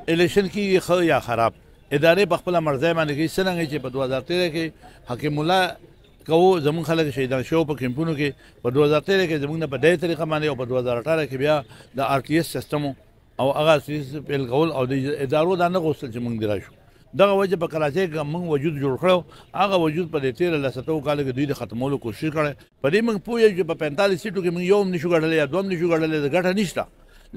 الیکشن کېږي ښه یا خراب ادارې په خپله مرضی باندې کوي څرنګه چې په 2013 کې حکیم الله کوو زمونږ خلک شهیدان شوي په کیمپونو کې په 2013 کې زمونږ نه په دې طریقه باندې او په 2018 کې بیا د RTS سیستم او هغه پیل کول او د ادارو دا نه غوښتل چې مونږ دې راشو دغه وجه په کراچۍ کې مونږ وجود جوړ کړو هغه وجود په دې 13 کال کې دوی د ختمولو کوشش کړی په دې مونږ پوهېږو چې په 45 سیټو کې مونږ یو هم نشو ګټلی یا دوه هم نشو ګټلی د ګټه نشته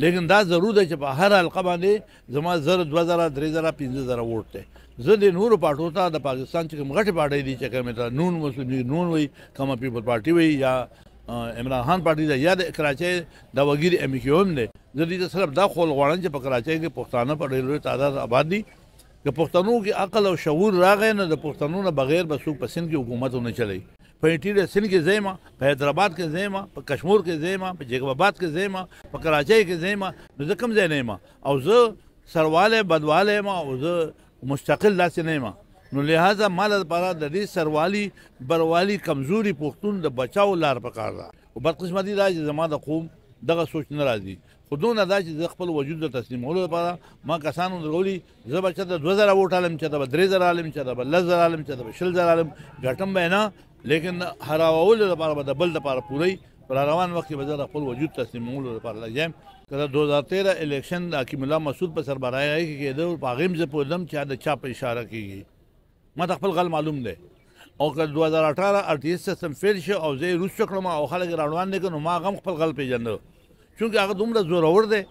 لیکن دا ضرور ده چې په هر حلقه باندې زما 1000 2000 3000 15000 ووټ دی زه د نورو پارټو ته د پاکستان چې کوم غټې پارټۍ دي چې کومې ته نون مسلم لیګ نون وایي کومه پیپل پارټي وایي یا عمران خان پارټي ده یا د کراچۍ د وګیر ایم کیو هم دی زه دې ته صرف دا خول غواړم چې په کراچۍ کې پښتانه په ډېر لوی تعداد آباد دي که پښتنو کې عقل او شعور راغی نه د پښتنو نه بغیر به څوک په سند کې حکومت ونه چلی په انټیریئر سند کې ځای ما په حیدرآباد کې ځای ما په کشمیر کې ځای ما په جیکب آباد کې ځای ما په کراچۍ کې ځای ما نو زه کوم ځای نه یم او زه سروالی بدوالی یم او زه مستقل داسې نه یم نو لہذا ما لپاره د دې سروالي بروالي کمزوري پښتون د بچاو لار پکار ده او بدقسمتي دا چې زما د قوم دغه سوچ نه راځي خو دونه دا چې زه خپل وجود د تسلیمولو لپاره ما کسانو درولي زه به چېرته 2000 ووټ علم چېرته به 3000 علم چېرته به 10000 علم چېرته به 20000 علم ګټم به نه لیکن هراولو لپاره به د بل لپاره پوری پر روان وخت کې به زه د خپل وجود تسلیمولو لپاره لګیم که د 2013 الیکشن د حکیم الله مسعود په سربراهۍ کې کېده په هغې هم زه پوهېدم چې د چا په اشاره کېږي ما ته خپل غل معلوم دی او که 2018 RTS سیستم فیل شو او زه یې روسته کړم او خلک یې راروان دی که نو ما هغه هم خپل غل پېژنده چونکې هغه دومره زورور دی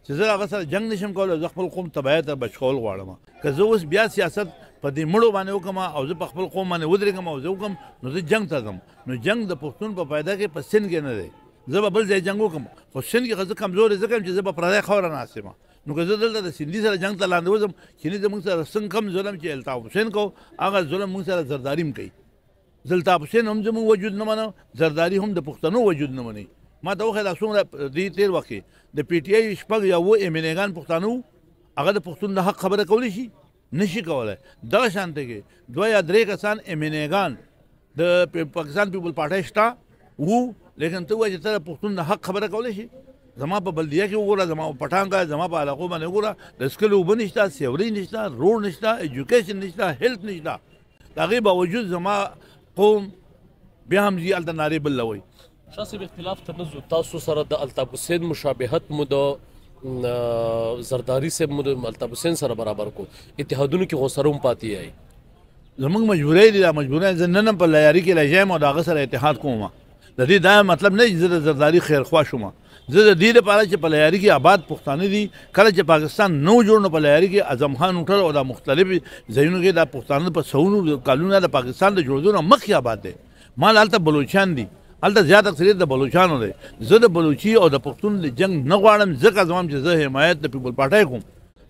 چې زه هغه سره جنګ نشم کولی زه خپل قوم تباهۍ ته بچ کول غواړم که زه اوس بیا سیاست په دې مړو باندې وکړم او زه په خپل قوم باندې ودرېږم او زه وکړم نو زه جنګ ته ځم نو جنګ د پښتون په پیدا کې په سند کې نه دی زه به بل ځای جنګ وکړم خو سند کې زه کمزوری ځکه یم چې زه به پردی خاوره ناست یم نو که زه دلته د سندي سره جنګ ته لاندې وځم چیني زموږ سره څنګه کم ظلم چې الطاف حسین کو هغه ظلم موږ سره زرداري هم کوي الطاف حسین هم زموږ وجود نه منه زرداري هم د پښتنو وجود نه مني ما ته وښیه دا څومره دې تېر وخت کې د پي ټي آی شپږ یا اووه امیلېګان پښتانه وو هغه د پښتون د حق خبره کولی شي نشي کولی دغه شانته کې 2 یا 3 کسان امیلېګان د پاکستان پیپل پارټۍ شته وو لیکن ته وایې چې ته د پښتون د حق خبره کولی شي زما په بلدیه کې وګوره زما په پټانګه زما په علاقو باندې وګوره د څښلو اوبه نشته سیوري نشته روډ نشته ایجوکیشن نشته هیلث نشته د هغې باوجود زما قوم بیا هم ځي هلته نارې بل لوئ شاه صاحب اختلاف ته نه ځو تاسو سره د الطاف حسین مشابهت مو د زرداری صاحب مو د الطاف حسین سره برابر کو اتحادونو کې غوسره هم پاتې یی زموږ مجبورۍ دي دا مجبورۍ زه نن هم په لیاري کې لګیم او د هغه سره اتحاد کوم د دې دا مطلب نه چې زه د زرداري خیرخوا شوم زه د دې لپاره چې په لیاري کې آباد پښتانه دي کله چې پاکستان نو جوړ نو په لیاري کې اعظم خان هوټل او دا مختلف ځایونو کې دا پښتانه په سونو کلونه د پاکستان د جوړېدو نه مخکې آباد دی مال هلته بلوچان دي هلته زیات اکثریت د بلوچانو دی زه د بلوچي او د پښتون د جنګ نه غواړم ځکه زمام چې زه حمایت د پیپل پارټۍ کوم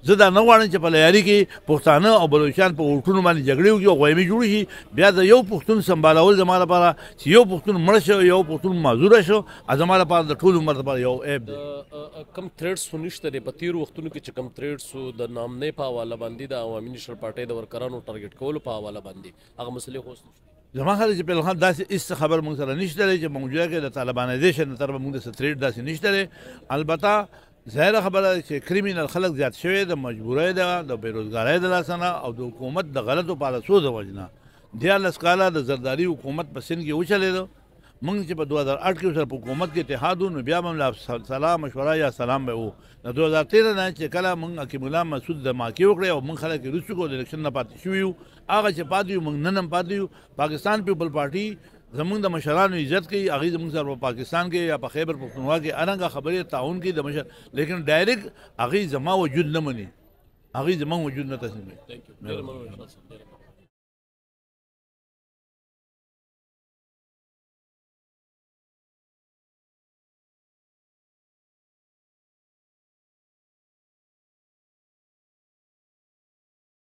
زه دا نه غواړم چې په لیاري کې پښتانه او بلوچان په ووټونو باندې جګړې وکړي او غویمې جوړې شي بیا د یو پښتون سمبالول زما لپاره چې یو پښتون مړ شو یو پښتون معذوره شو زما لپاره د ټول عمر لپاره یو عیب دی کم تھریډس خو نشته دی په تېرو وختونو کې چې کم تھریډس و د نامنۍ په حواله باندې د عوامي نیشنل پارټۍ د ورکرانو ټارګېټ کولو په حواله باندې هغه مسلې خو زما خیال چې پیلخان داسې هېڅ خبر موږ سره نشته دی چې موجوده کې د طالبانایزیشن د طرفه موږ د تھریډ داسې نشته دی البته ظاهره خبره ده چې کریمینل خلک زیات شوی د مجبورۍ ده د بېروزګارۍ د لاسه نه او د حکومت د غلطو پالیسیو د وجې نه 14 کاله د زرداري حکومت په سند کې وچلېده موږ چې په 2008 کې سره په حکومت کې اتحاد و نو بیا به هم سلام مشوره یا سلام به و د 2013 نه چې کله موږ حکیم الله مسعود د ماکې وکړې او موږ خلک یې رسو کړو د الیکشن نه پاتې شوي یو هغه چې پاتې یو موږ نن هم پاتې یو پاکستان پیپل پارټي زمونږ د مشرانو عزت کوي هغې زمونږ سره په پاکستان کې یا په خیبر پښتونخوا کې هر رنګه خبرې تعاون کوي د مشر لیکن ډایرکټ هغې زما وجود نه مني هغې زما وجود نه تسلیموي